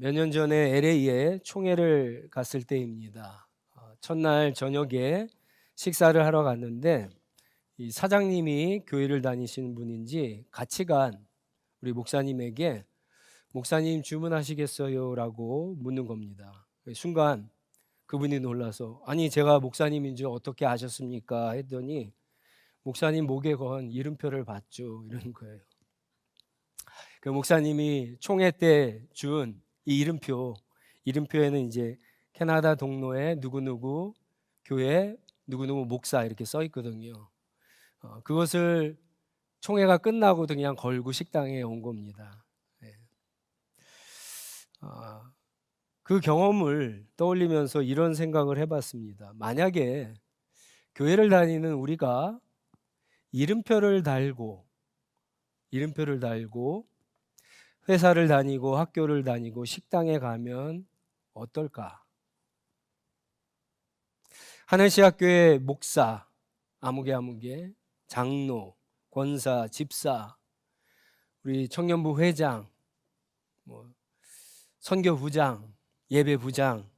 몇 년 전에 LA에 총회를 갔을 때입니다. 첫날 저녁에 식사를 하러 갔는데 이 사장님이 교회를 다니시는 분인지 같이 간 우리 목사님에게 목사님 주문하시겠어요? 라고 묻는 겁니다. 순간 그분이 놀라서 아니 제가 목사님인 줄 어떻게 아셨습니까? 했더니 목사님 목에 건 이름표를 봤죠. 이런 거예요. 그 목사님이 총회 때 준 이 이름표에는 이제 캐나다 동로에 누구누구 교회 누구누구 목사 이렇게 써 있거든요. 그것을 총회가 끝나고 그냥 걸고 식당에 온 겁니다. 네. 그 경험을 떠올리면서 이런 생각을 해봤습니다. 만약에 교회를 다니는 우리가 이름표를 달고 회사를 다니고 학교를 다니고 식당에 가면 어떨까? 하늘시학교의 목사, 아무개, 장로, 권사, 집사, 우리 청년부 회장, 선교부장, 예배부장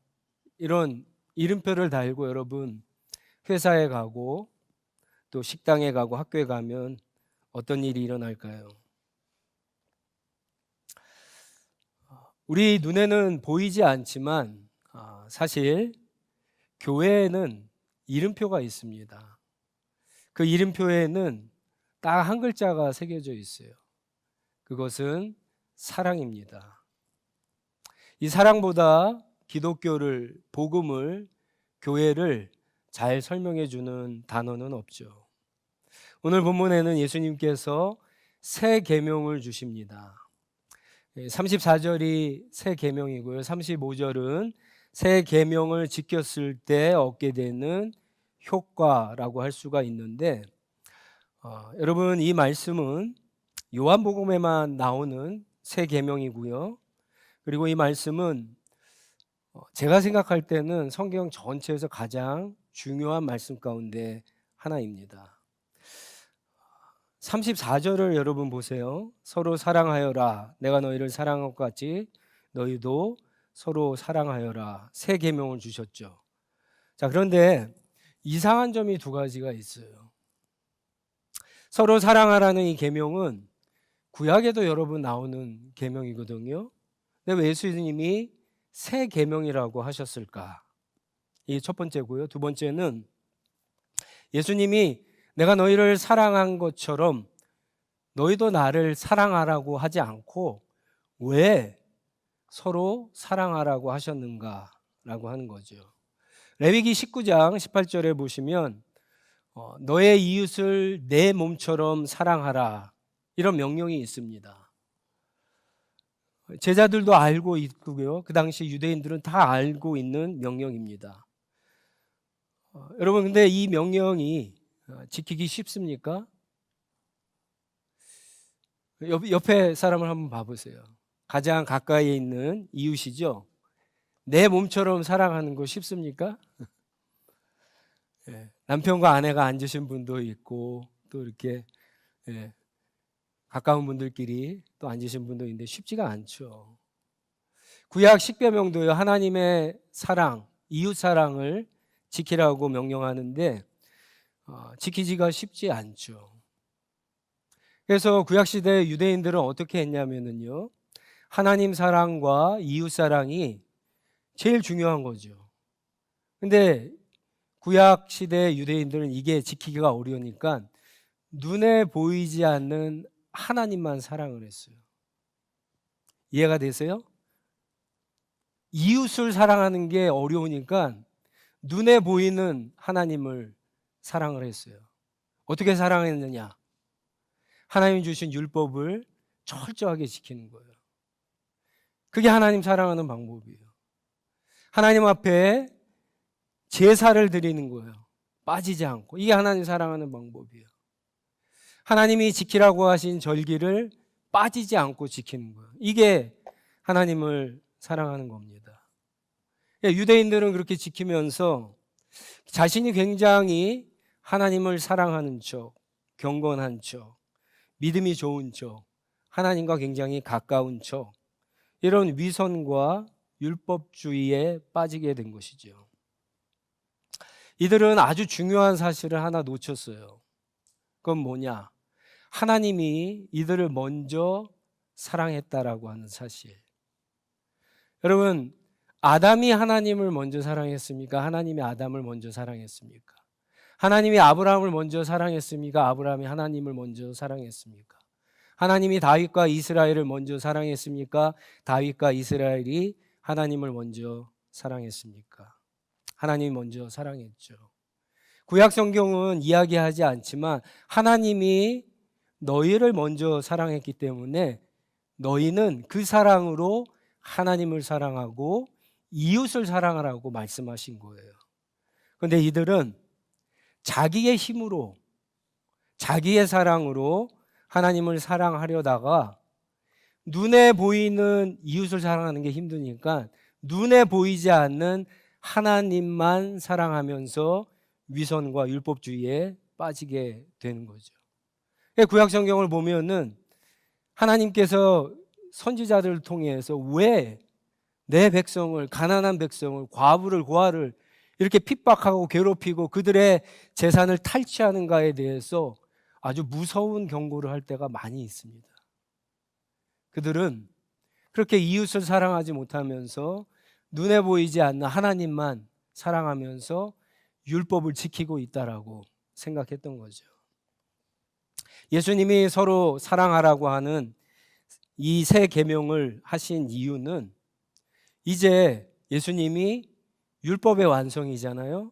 이런 이름표를 달고 여러분 회사에 가고 또 식당에 가고 학교에 가면 어떤 일이 일어날까요? 우리 눈에는 보이지 않지만 사실 교회에는 이름표가 있습니다. 그 이름표에는 딱 한 글자가 새겨져 있어요. 그것은 사랑입니다. 이 사랑보다 기독교를, 복음을, 교회를 잘 설명해 주는 단어는 없죠. 오늘 본문에는 예수님께서 새 계명을 주십니다. 34절이 새 계명이고요. 35절은 새 계명을 지켰을 때 얻게 되는 효과라고 할 수가 있는데 여러분 이 말씀은 요한복음에만 나오는 새 계명이고요. 그리고 이 말씀은 제가 생각할 때는 성경 전체에서 가장 중요한 말씀 가운데 하나입니다. 34절을 여러분 보세요. 서로 사랑하여라. 내가 너희를 사랑한 것 같이 너희도 서로 사랑하여라. 새 계명을 주셨죠. 자, 그런데 이상한 점이 두 가지가 있어요. 서로 사랑하라는 이 계명은 구약에도 여러분 나오는 계명이거든요. 근데 왜 예수님이 새 계명이라고 하셨을까? 이 첫 번째고요. 두 번째는 예수님이 내가 너희를 사랑한 것처럼 너희도 나를 사랑하라고 하지 않고 왜 서로 사랑하라고 하셨는가라고 하는 거죠. 레위기 19장 18절에 보시면 너의 이웃을 내 몸처럼 사랑하라 이런 명령이 있습니다. 제자들도 알고 있고요. 그 당시 유대인들은 다 알고 있는 명령입니다. 여러분 근데 이 명령이 지키기 쉽습니까? 옆에 사람을 한번 봐보세요. 가장 가까이에 있는 이웃이죠. 내 몸처럼 사랑하는 거 쉽습니까? 남편과 아내가 앉으신 분도 있고 또 이렇게 가까운 분들끼리 또 앉으신 분도 있는데 쉽지가 않죠. 구약 십계명도요 하나님의 사랑, 이웃 사랑을 지키라고 명령하는데 지키기가 쉽지 않죠. 그래서 구약시대 유대인들은 어떻게 했냐면요 하나님 사랑과 이웃 사랑이 제일 중요한 거죠. 근데 구약시대 유대인들은 이게 지키기가 어려우니까 눈에 보이지 않는 하나님만 사랑을 했어요. 이해가 되세요? 이웃을 사랑하는 게 어려우니까 눈에 보이는 하나님을 사랑을 했어요. 어떻게 사랑했느냐? 하나님 주신 율법을 철저하게 지키는 거예요. 그게 하나님 사랑하는 방법이에요. 하나님 앞에 제사를 드리는 거예요. 빠지지 않고. 이게 하나님 사랑하는 방법이에요. 하나님이 지키라고 하신 절기를 빠지지 않고 지키는 거예요. 이게 하나님을 사랑하는 겁니다. 유대인들은 그렇게 지키면서 자신이 굉장히 하나님을 사랑하는 척, 경건한 척, 믿음이 좋은 척, 하나님과 굉장히 가까운 척 이런 위선과 율법주의에 빠지게 된 것이죠. 이들은 아주 중요한 사실을 하나 놓쳤어요. 그건 뭐냐? 하나님이 이들을 먼저 사랑했다라고 하는 사실. 여러분, 아담이 하나님을 먼저 사랑했습니까? 하나님이 아담을 먼저 사랑했습니까? 하나님이 아브라함을 먼저 사랑했습니까? 아브라함이 하나님을 먼저 사랑했습니까? 하나님이 다윗과 이스라엘을 먼저 사랑했습니까? 다윗과 이스라엘이 하나님을 먼저 사랑했습니까? 하나님이 먼저 사랑했죠. 구약 성경은 이야기하지 않지만 하나님이 너희를 먼저 사랑했기 때문에 너희는 그 사랑으로 하나님을 사랑하고 이웃을 사랑하라고 말씀하신 거예요. 그런데 이들은 자기의 힘으로, 자기의 사랑으로 하나님을 사랑하려다가 눈에 보이는 이웃을 사랑하는 게 힘드니까 눈에 보이지 않는 하나님만 사랑하면서 위선과 율법주의에 빠지게 되는 거죠. 구약 성경을 보면은 하나님께서 선지자들을 통해서 왜 내 백성을, 가난한 백성을, 과부를, 고아를 이렇게 핍박하고 괴롭히고 그들의 재산을 탈취하는가에 대해서 아주 무서운 경고를 할 때가 많이 있습니다. 그들은 그렇게 이웃을 사랑하지 못하면서 눈에 보이지 않는 하나님만 사랑하면서 율법을 지키고 있다라고 생각했던 거죠. 예수님이 서로 사랑하라고 하는 이 세 계명을 하신 이유는 이제 예수님이 율법의 완성이잖아요.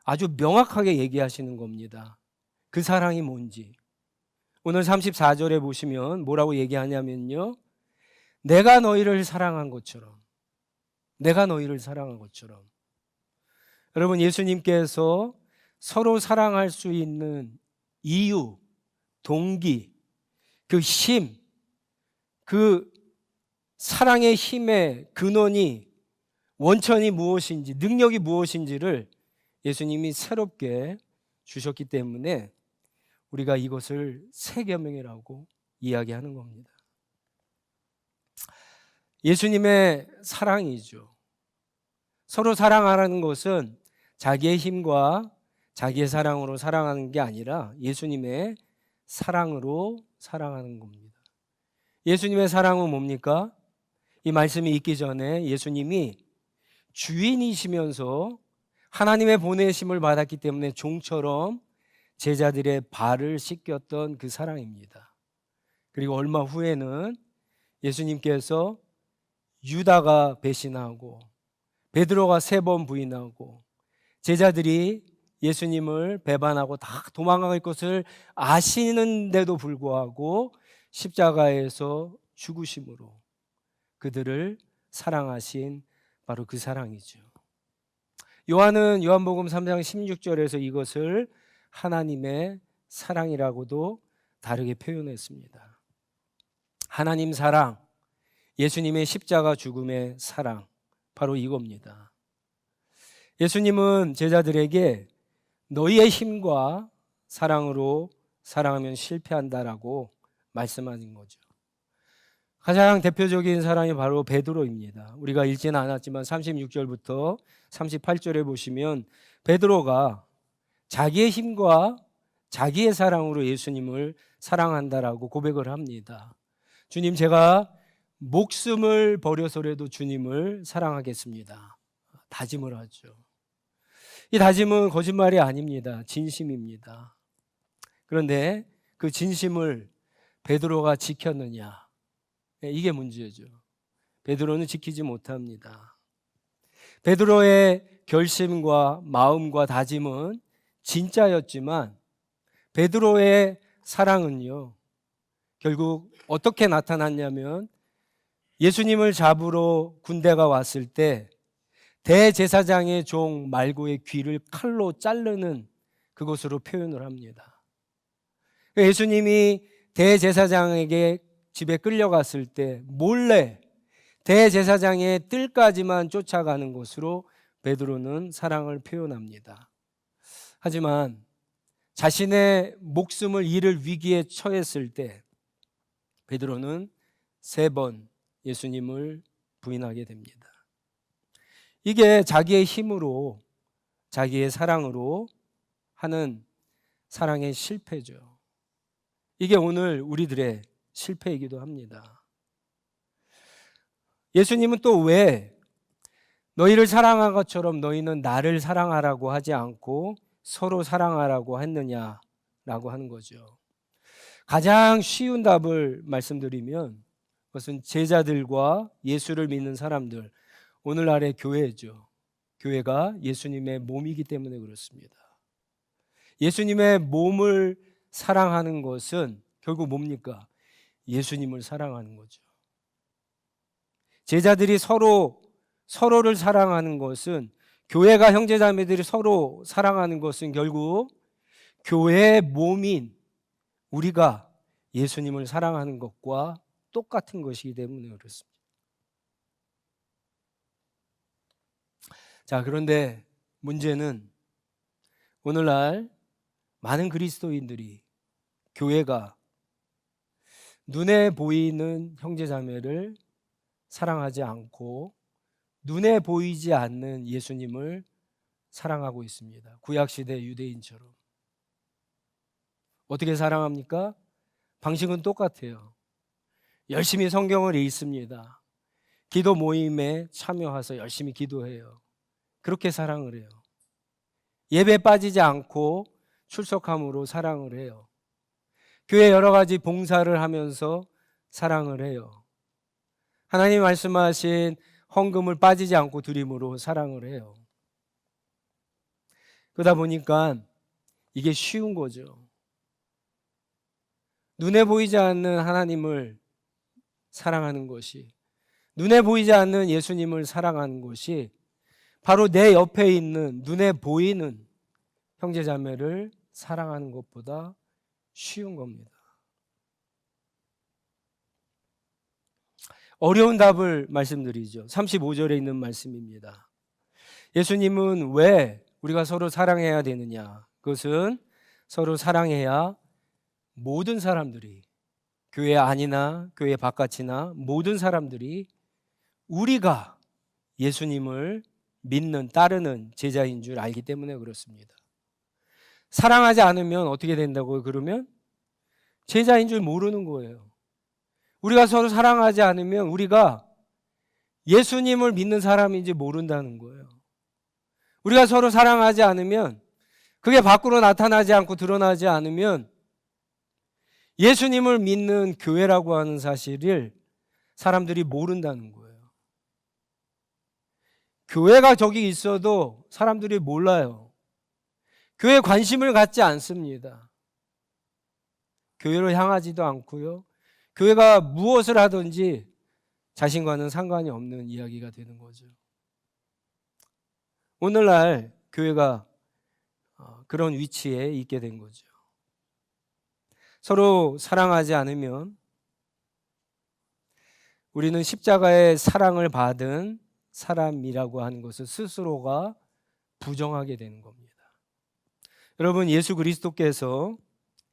아주 명확하게 얘기하시는 겁니다. 그 사랑이 뭔지. 오늘 34절에 보시면 뭐라고 얘기하냐면요. 내가 너희를 사랑한 것처럼. 내가 너희를 사랑한 것처럼. 여러분, 예수님께서 서로 사랑할 수 있는 이유, 동기, 그 힘, 그 사랑의 힘의 근원이, 원천이 무엇인지, 능력이 무엇인지를 예수님이 새롭게 주셨기 때문에 우리가 이것을 새 계명이라고 이야기하는 겁니다. 예수님의 사랑이죠. 서로 사랑하라는 것은 자기의 힘과 자기의 사랑으로 사랑하는 게 아니라 예수님의 사랑으로 사랑하는 겁니다. 예수님의 사랑은 뭡니까? 이 말씀이 있기 전에 예수님이 주인이시면서 하나님의 보내심을 받았기 때문에 종처럼 제자들의 발을 씻겼던 그 사랑입니다. 그리고 얼마 후에는 예수님께서 유다가 배신하고 베드로가 3번 부인하고 제자들이 예수님을 배반하고 다 도망갈 것을 아시는데도 불구하고 십자가에서 죽으심으로 그들을 사랑하신 바로 그 사랑이죠. 요한은 요한복음 3장 16절에서 이것을 하나님의 사랑이라고도 다르게 표현했습니다. 하나님 사랑, 예수님의 십자가 죽음의 사랑, 바로 이겁니다. 예수님은 제자들에게 너희의 힘과 사랑으로 사랑하면 실패한다라고 말씀하신 거죠. 가장 대표적인 사람이 바로 베드로입니다. 우리가 읽지는 않았지만 36절부터 38절에 보시면 베드로가 자기의 힘과 자기의 사랑으로 예수님을 사랑한다라고 고백을 합니다. 주님, 제가 목숨을 버려서라도 주님을 사랑하겠습니다. 다짐을 하죠. 이 다짐은 거짓말이 아닙니다. 진심입니다. 그런데 그 진심을 베드로가 지켰느냐? 이게 문제죠. 베드로는 지키지 못합니다. 베드로의 결심과 마음과 다짐은 진짜였지만 베드로의 사랑은요, 결국 어떻게 나타났냐면 예수님을 잡으러 군대가 왔을 때 대제사장의 종 말고의 귀를 칼로 자르는 그것으로 표현을 합니다. 예수님이 대제사장에게 집에 끌려갔을 때 몰래 대제사장의 뜰까지만 쫓아가는 것으로 베드로는 사랑을 표현합니다. 하지만 자신의 목숨을 잃을 위기에 처했을 때 베드로는 3번 예수님을 부인하게 됩니다. 이게 자기의 힘으로, 자기의 사랑으로 하는 사랑의 실패죠. 이게 오늘 우리들의 실패이기도 합니다. 예수님은 또 왜 너희를 사랑한 것처럼 너희는 나를 사랑하라고 하지 않고 서로 사랑하라고 했느냐라고 하는 거죠. 가장 쉬운 답을 말씀드리면 그것은 제자들과 예수를 믿는 사람들, 오늘날의 교회죠. 교회가 예수님의 몸이기 때문에 그렇습니다. 예수님의 몸을 사랑하는 것은 결국 뭡니까? 예수님을 사랑하는 거죠. 제자들이 서로를 사랑하는 것은, 교회가 형제자매들이 서로 사랑하는 것은 결국 교회의 몸인 우리가 예수님을 사랑하는 것과 똑같은 것이기 때문에 그렇습니다. 자, 그런데 문제는 오늘날 많은 그리스도인들이, 교회가 눈에 보이는 형제자매를 사랑하지 않고 눈에 보이지 않는 예수님을 사랑하고 있습니다. 구약시대 유대인처럼. 어떻게 사랑합니까? 방식은 똑같아요. 열심히 성경을 읽습니다. 기도 모임에 참여해서 열심히 기도해요. 그렇게 사랑을 해요. 예배 빠지지 않고 출석함으로 사랑을 해요. 교회 여러 가지 봉사를 하면서 사랑을 해요. 하나님 말씀하신 헌금을 빠지지 않고 드림으로 사랑을 해요. 그러다 보니까 이게 쉬운 거죠. 눈에 보이지 않는 하나님을 사랑하는 것이, 눈에 보이지 않는 예수님을 사랑하는 것이 바로 내 옆에 있는 눈에 보이는 형제자매를 사랑하는 것보다 쉬운 겁니다. 어려운 답을 말씀드리죠. 35절에 있는 말씀입니다. 예수님은 왜 우리가 서로 사랑해야 되느냐? 그것은 서로 사랑해야 모든 사람들이, 교회 안이나 교회 바깥이나 모든 사람들이 우리가 예수님을 믿는, 따르는 제자인 줄 알기 때문에 그렇습니다. 사랑하지 않으면 어떻게 된다고요? 그러면 제자인 줄 모르는 거예요. 우리가 서로 사랑하지 않으면 우리가 예수님을 믿는 사람인지 모른다는 거예요. 우리가 서로 사랑하지 않으면, 그게 밖으로 나타나지 않고 드러나지 않으면 예수님을 믿는 교회라고 하는 사실을 사람들이 모른다는 거예요. 교회가 저기 있어도 사람들이 몰라요. 교회에 관심을 갖지 않습니다. 교회로 향하지도 않고요. 교회가 무엇을 하든지 자신과는 상관이 없는 이야기가 되는 거죠. 오늘날 교회가 그런 위치에 있게 된 거죠. 서로 사랑하지 않으면 우리는 십자가의 사랑을 받은 사람이라고 하는 것을 스스로가 부정하게 되는 겁니다. 여러분, 예수 그리스도께서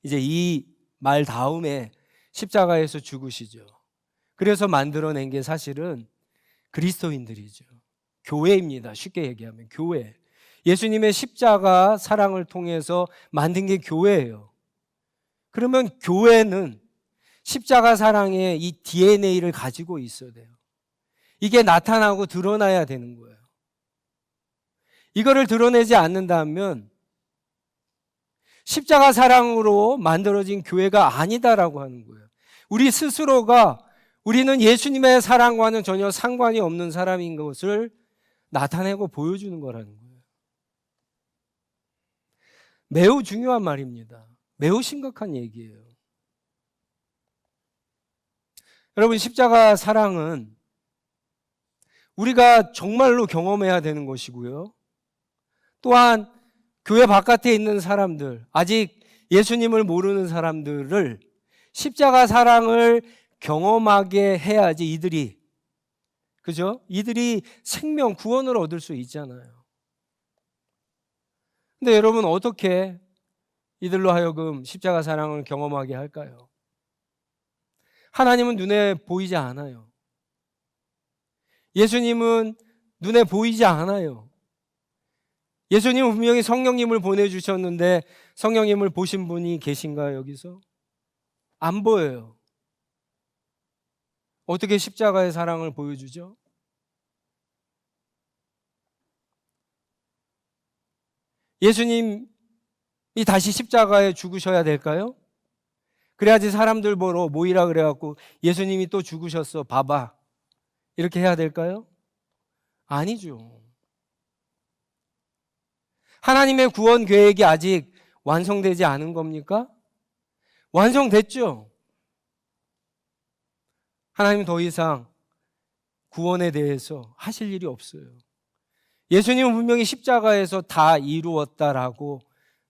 이제 이 말 다음에 십자가에서 죽으시죠. 그래서 만들어낸 게 사실은 그리스도인들이죠. 교회입니다. 쉽게 얘기하면 교회. 예수님의 십자가 사랑을 통해서 만든 게 교회예요. 그러면 교회는 십자가 사랑의 이 DNA를 가지고 있어야 돼요. 이게 나타나고 드러나야 되는 거예요. 이거를 드러내지 않는다면 십자가 사랑으로 만들어진 교회가 아니다라고 하는 거예요. 우리 스스로가 우리는 예수님의 사랑과는 전혀 상관이 없는 사람인 것을 나타내고 보여주는 거라는 거예요. 매우 중요한 말입니다. 매우 심각한 얘기예요. 여러분, 십자가 사랑은 우리가 정말로 경험해야 되는 것이고요. 또한 교회 바깥에 있는 사람들, 아직 예수님을 모르는 사람들을 십자가 사랑을 경험하게 해야지 이들이, 그죠? 이들이 생명, 구원을 얻을 수 있잖아요. 근데 여러분, 어떻게 이들로 하여금 십자가 사랑을 경험하게 할까요? 하나님은 눈에 보이지 않아요. 예수님은 눈에 보이지 않아요. 예수님은 분명히 성령님을 보내주셨는데 성령님을 보신 분이 계신가요, 여기서? 안 보여요. 어떻게 십자가의 사랑을 보여주죠? 예수님이 다시 십자가에 죽으셔야 될까요? 그래야지 사람들 보러 모이라 그래갖고 예수님이 또 죽으셨어, 봐봐, 이렇게 해야 될까요? 아니죠. 하나님의 구원 계획이 아직 완성되지 않은 겁니까? 완성됐죠. 하나님 더 이상 구원에 대해서 하실 일이 없어요. 예수님은 분명히 십자가에서 다 이루었다라고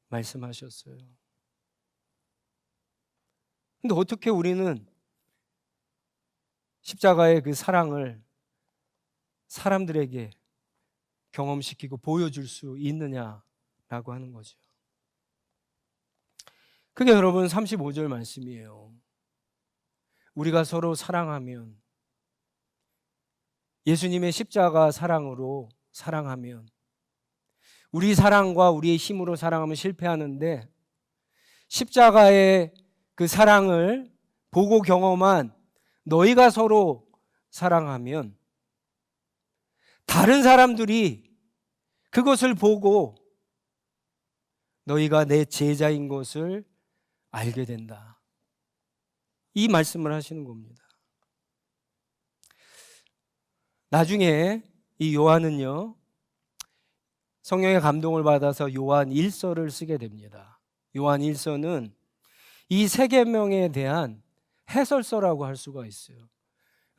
말씀하셨어요. 근데 어떻게 우리는 십자가의 그 사랑을 사람들에게 경험시키고 보여줄 수 있느냐라고 하는 거죠. 그게 여러분 35절 말씀이에요. 우리가 서로 사랑하면, 예수님의 십자가 사랑으로 사랑하면, 우리 사랑과 우리의 힘으로 사랑하면 실패하는데 십자가의 그 사랑을 보고 경험한 너희가 서로 사랑하면 다른 사람들이 그것을 보고 너희가 내 제자인 것을 알게 된다. 이 말씀을 하시는 겁니다. 나중에 이 요한은요, 성령의 감동을 받아서 요한 1서를 쓰게 됩니다. 요한 1서는 이 세 계명에 대한 해설서라고 할 수가 있어요.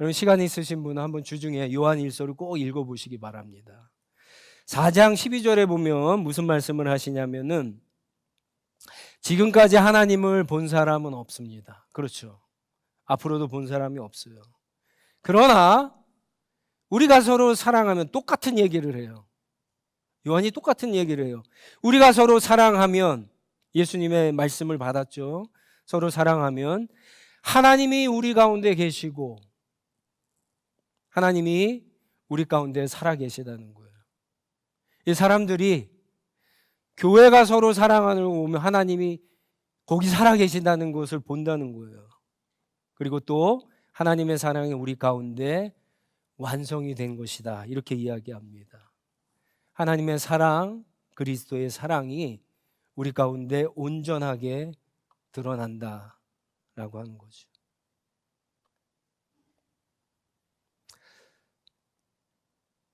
여러분 시간 있으신 분은 한번 주중에 요한 1서를 꼭 읽어보시기 바랍니다. 4장 12절에 보면 무슨 말씀을 하시냐면은 지금까지 하나님을 본 사람은 없습니다. 그렇죠. 앞으로도 본 사람이 없어요. 그러나 우리가 서로 사랑하면, 똑같은 얘기를 해요. 요한이 똑같은 얘기를 해요. 우리가 서로 사랑하면, 예수님의 말씀을 받았죠. 서로 사랑하면 하나님이 우리 가운데 계시고 하나님이 우리 가운데 살아 계시다는 거예요. 이 사람들이 교회가 서로 사랑하는 걸 보면 하나님이 거기 살아 계신다는 것을 본다는 거예요. 그리고 또 하나님의 사랑이 우리 가운데 완성이 된 것이다, 이렇게 이야기합니다. 하나님의 사랑, 그리스도의 사랑이 우리 가운데 온전하게 드러난다라고 하는 거죠.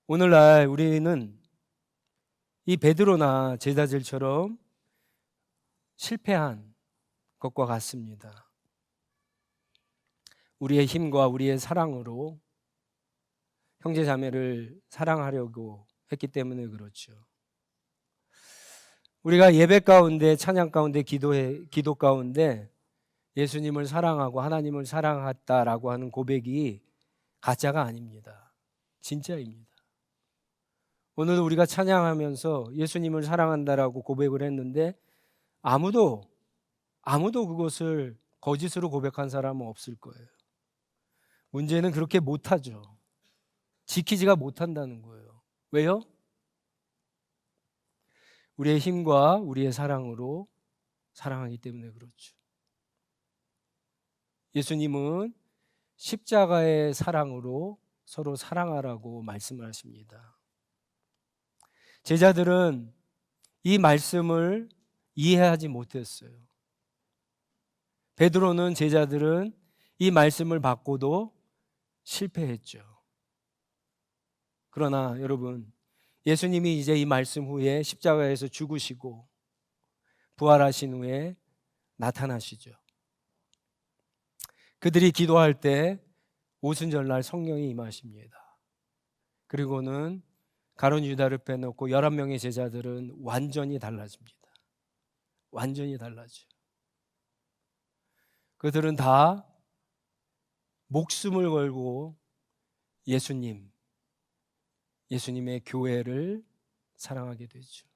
오늘날 우리는 이 베드로나 제자들처럼 실패한 것과 같습니다. 우리의 힘과 우리의 사랑으로 형제 자매를 사랑하려고 했기 때문에 그렇죠. 우리가 예배 가운데, 찬양 가운데, 기도 가운데 예수님을 사랑하고 하나님을 사랑했다라고 하는 고백이 가짜가 아닙니다. 진짜입니다. 오늘 우리가 찬양하면서 예수님을 사랑한다라고 고백을 했는데 아무도 그것을 거짓으로 고백한 사람은 없을 거예요. 문제는 그렇게 못하죠. 지키지가 못한다는 거예요. 왜요? 우리의 힘과 우리의 사랑으로 사랑하기 때문에 그렇죠. 예수님은 십자가의 사랑으로 서로 사랑하라고 말씀을 하십니다. 제자들은 이 말씀을 이해하지 못했어요. 베드로는, 제자들은 이 말씀을 받고도 실패했죠. 그러나 여러분, 예수님이 이제 이 말씀 후에 십자가에서 죽으시고 부활하신 후에 나타나시죠. 그들이 기도할 때 오순절날 성령이 임하십니다. 그리고는 가룟 유다를 빼놓고 11명의 제자들은 완전히 달라집니다. 완전히 달라져요. 그들은 다 목숨을 걸고 예수님의 교회를 사랑하게 되죠.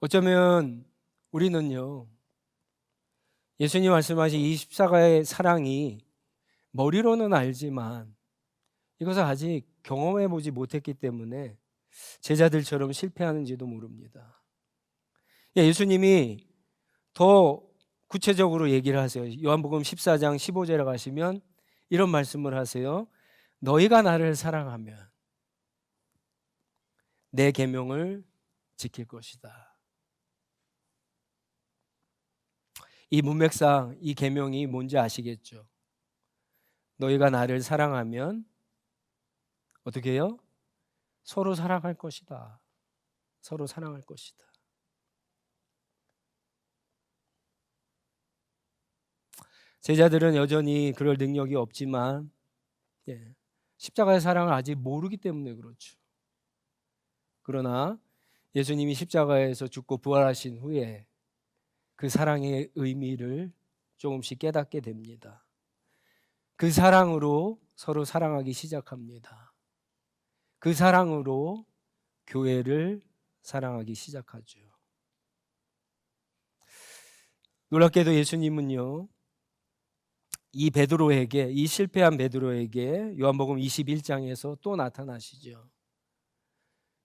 어쩌면 우리는요, 예수님 말씀하신 이 십자가의 사랑이 머리로는 알지만 이것을 아직 경험해 보지 못했기 때문에 제자들처럼 실패하는지도 모릅니다. 예수님이 더 구체적으로 얘기를 하세요. 요한복음 14장 15절에 가시면 이런 말씀을 하세요. 너희가 나를 사랑하면 내 계명을 지킬 것이다. 이 문맥상 이 계명이 뭔지 아시겠죠? 너희가 나를 사랑하면 어떻게 해요? 서로 사랑할 것이다. 서로 사랑할 것이다. 제자들은 여전히 그럴 능력이 없지만 십자가의 사랑을 아직 모르기 때문에 그렇죠. 그러나 예수님이 십자가에서 죽고 부활하신 후에 그 사랑의 의미를 조금씩 깨닫게 됩니다. 그 사랑으로 서로 사랑하기 시작합니다. 그 사랑으로 교회를 사랑하기 시작하죠. 놀랍게도 예수님은요, 이 실패한 베드로에게 요한복음 21장에서 또 나타나시죠.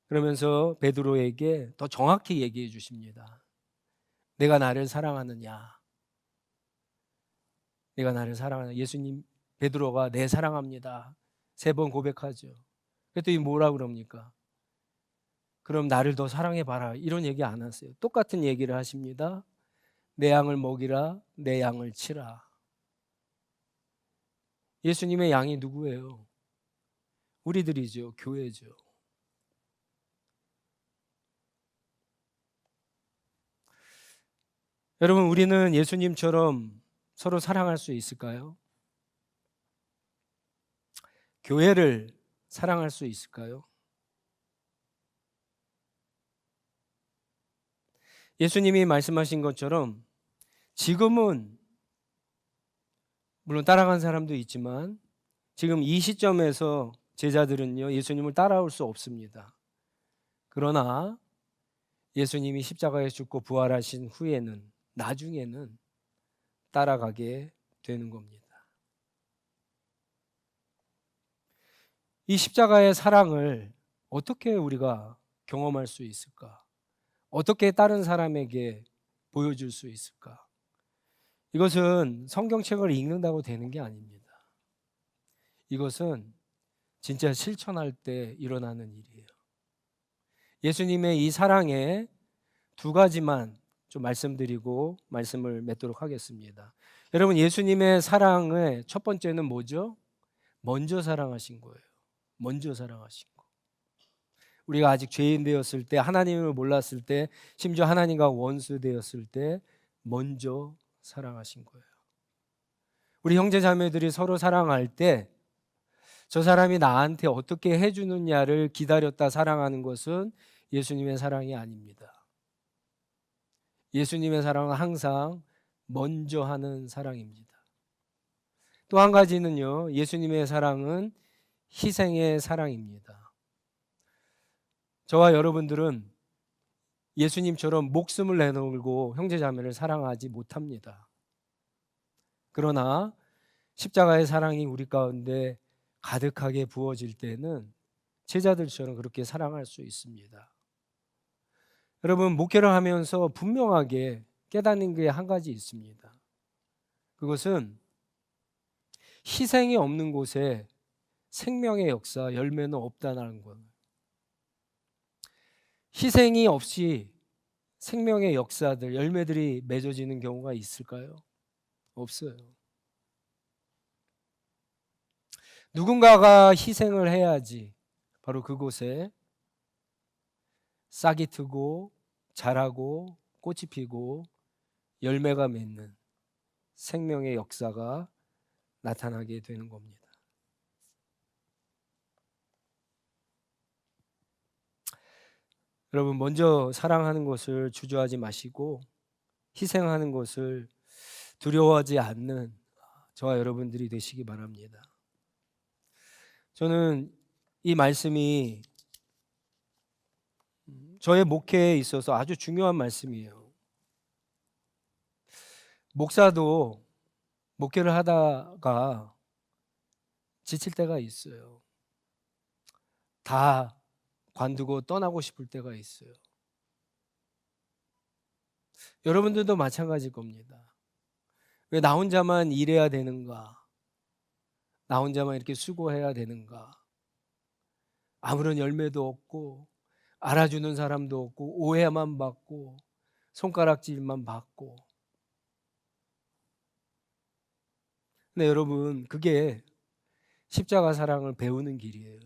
그러면서 베드로에게 더 정확히 얘기해 주십니다. 내가 나를 사랑하느냐? 내가 나를 사랑하느냐? 예수님, 베드로가 내 사랑합니다. 3번 고백하죠. 그랬더니 뭐라 그럽니까? 그럼 나를 더 사랑해 봐라. 이런 얘기 안 하세요. 똑같은 얘기를 하십니다. 내 양을 먹이라, 내 양을 치라. 예수님의 양이 누구예요? 우리들이죠. 교회죠. 여러분, 우리는 예수님처럼 서로 사랑할 수 있을까요? 교회를 사랑할 수 있을까요? 예수님이 말씀하신 것처럼 지금은 물론 따라간 사람도 있지만 지금 이 시점에서 제자들은요, 예수님을 따라올 수 없습니다. 그러나 예수님이 십자가에 죽고 부활하신 후에는, 나중에는 따라가게 되는 겁니다. 이 십자가의 사랑을 어떻게 우리가 경험할 수 있을까? 어떻게 다른 사람에게 보여줄 수 있을까? 이것은 성경책을 읽는다고 되는 게 아닙니다. 이것은 진짜 실천할 때 일어나는 일이에요. 예수님의 이 사랑에 2가지만 좀 말씀드리고 말씀을 맺도록 하겠습니다. 여러분, 예수님의 사랑의 첫 번째는 뭐죠? 먼저 사랑하신 거예요. 먼저 사랑하신 거. 우리가 아직 죄인 되었을 때, 하나님을 몰랐을 때, 심지어 하나님과 원수 되었을 때 먼저 사랑하신 거예요. 우리 형제 자매들이 서로 사랑할 때 저 사람이 나한테 어떻게 해주느냐를 기다렸다 사랑하는 것은 예수님의 사랑이 아닙니다. 예수님의 사랑은 항상 먼저 하는 사랑입니다. 또 한 가지는요, 예수님의 사랑은 희생의 사랑입니다. 저와 여러분들은 예수님처럼 목숨을 내놓고 형제 자매를 사랑하지 못합니다. 그러나 십자가의 사랑이 우리 가운데 가득하게 부어질 때는 제자들처럼 그렇게 사랑할 수 있습니다. 여러분, 목회를 하면서 분명하게 깨닫는 게 한 가지 있습니다. 그것은 희생이 없는 곳에 생명의 역사, 열매는 없다는 것. 희생이 없이 생명의 역사들, 열매들이 맺어지는 경우가 있을까요? 없어요. 누군가가 희생을 해야지 바로 그곳에 싹이 트고 자라고 꽃이 피고 열매가 맺는 생명의 역사가 나타나게 되는 겁니다. 여러분, 먼저 사랑하는 것을 주저하지 마시고 희생하는 것을 두려워하지 않는 저와 여러분들이 되시기 바랍니다. 저는 이 말씀이 저의 목회에 있어서 아주 중요한 말씀이에요. 목사도 목회를 하다가 지칠 때가 있어요. 다 관두고 떠나고 싶을 때가 있어요. 여러분들도 마찬가지일 겁니다. 왜 나 혼자만 일해야 되는가? 나 혼자만 이렇게 수고해야 되는가? 아무런 열매도 없고 알아주는 사람도 없고 오해만 받고 손가락질만 받고. 근데 여러분, 그게 십자가 사랑을 배우는 길이에요.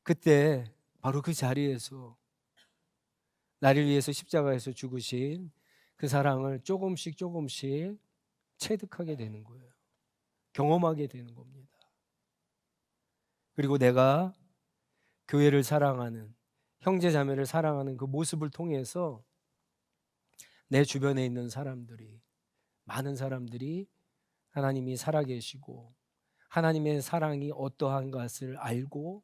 그때 바로 그 자리에서 나를 위해서 십자가에서 죽으신 그 사랑을 조금씩 체득하게 되는 거예요. 경험하게 되는 겁니다. 그리고 내가 교회를 사랑하는, 형제 자매를 사랑하는 그 모습을 통해서 내 주변에 있는 사람들이, 많은 사람들이 하나님이 살아계시고 하나님의 사랑이 어떠한 것을 알고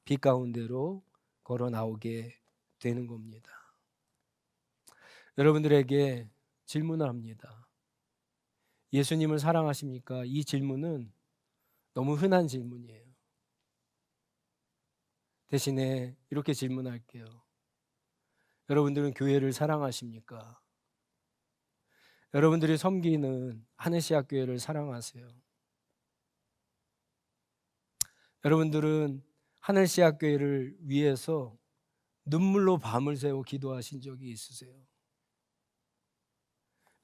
빛 가운데로 걸어 나오게 되는 겁니다. 여러분들에게 질문을 합니다. 예수님을 사랑하십니까? 이 질문은 너무 흔한 질문이에요. 대신에 이렇게 질문할게요. 여러분들은 교회를 사랑하십니까? 여러분들이 섬기는 하늘시학교회를 사랑하세요? 여러분들은 하늘시학교회를 위해서 눈물로 밤을 새워 기도하신 적이 있으세요?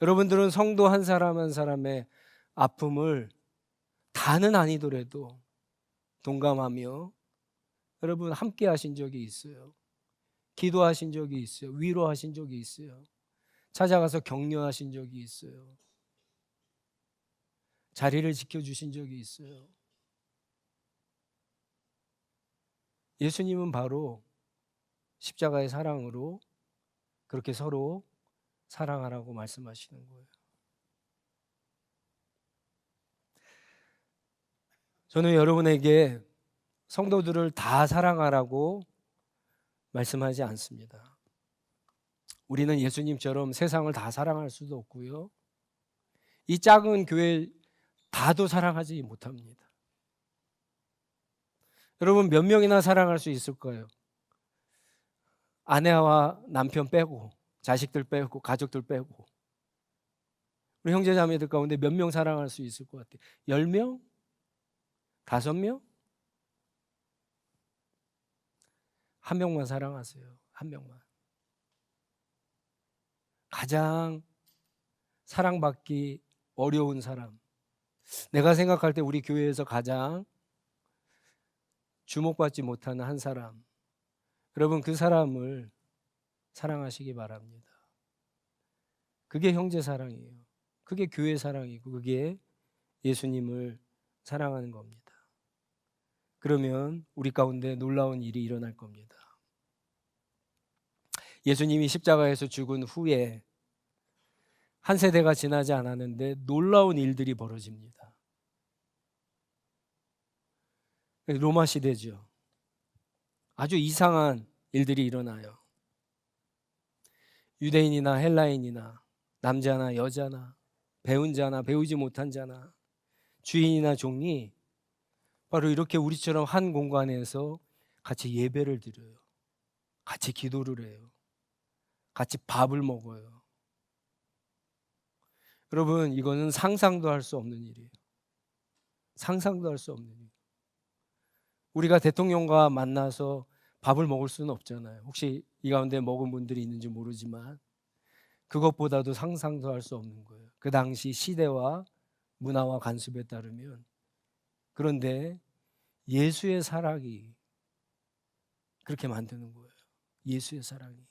여러분들은 성도 한 사람 한 사람의 아픔을 다는 아니더라도 동감하며 여러분 함께 하신 적이 있어요? 기도하신 적이 있어요? 위로하신 적이 있어요? 찾아가서 격려하신 적이 있어요? 자리를 지켜주신 적이 있어요? 예수님은 바로 십자가의 사랑으로 그렇게 서로 사랑하라고 말씀하시는 거예요. 저는 여러분에게 성도들을 다 사랑하라고 말씀하지 않습니다. 우리는 예수님처럼 세상을 다 사랑할 수도 없고요. 이 작은 교회 다도 사랑하지 못합니다. 여러분 몇 명이나 사랑할 수 있을까요? 아내와 남편 빼고 자식들 빼고 가족들 빼고 우리 형제자매들 가운데 몇 명 사랑할 수 있을 것 같아요? 10명? 5명? 한 명만 사랑하세요. 한 명만. 가장 사랑받기 어려운 사람. 내가 생각할 때 우리 교회에서 가장 주목받지 못하는 한 사람. 여러분 그 사람을 사랑하시기 바랍니다. 그게 형제 사랑이에요. 그게 교회 사랑이고 그게 예수님을 사랑하는 겁니다. 그러면 우리 가운데 놀라운 일이 일어날 겁니다. 예수님이 십자가에서 죽은 후에 한 세대가 지나지 않았는데 놀라운 일들이 벌어집니다. 로마 시대죠. 아주 이상한 일들이 일어나요. 유대인이나 헬라인이나 남자나 여자나 배운 자나 배우지 못한 자나 주인이나 종이 바로 이렇게 우리처럼 한 공간에서 같이 예배를 드려요. 같이 기도를 해요. 같이 밥을 먹어요. 여러분 이거는 상상도 할 수 없는 일이에요. 상상도 할 수 없는 일. 우리가 대통령과 만나서 밥을 먹을 수는 없잖아요. 혹시 이 가운데 먹은 분들이 있는지 모르지만 그것보다도 상상도 할 수 없는 거예요. 그 당시 시대와 문화와 관습에 따르면. 그런데 예수의 사랑이 그렇게 만드는 거예요. 예수의 사랑이.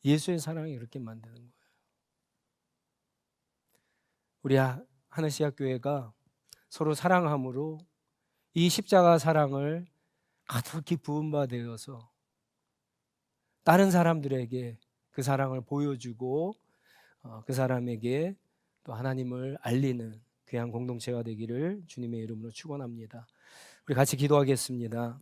예수의 사랑이 그렇게 만드는 거예요. 우리 하늘시학교회가 서로 사랑함으로 이 십자가 사랑을 가득히 부은 바 되어서 다른 사람들에게 그 사랑을 보여주고 그 사람에게 또 하나님을 알리는 귀한 공동체가 되기를 주님의 이름으로 축원합니다. 우리 같이 기도하겠습니다.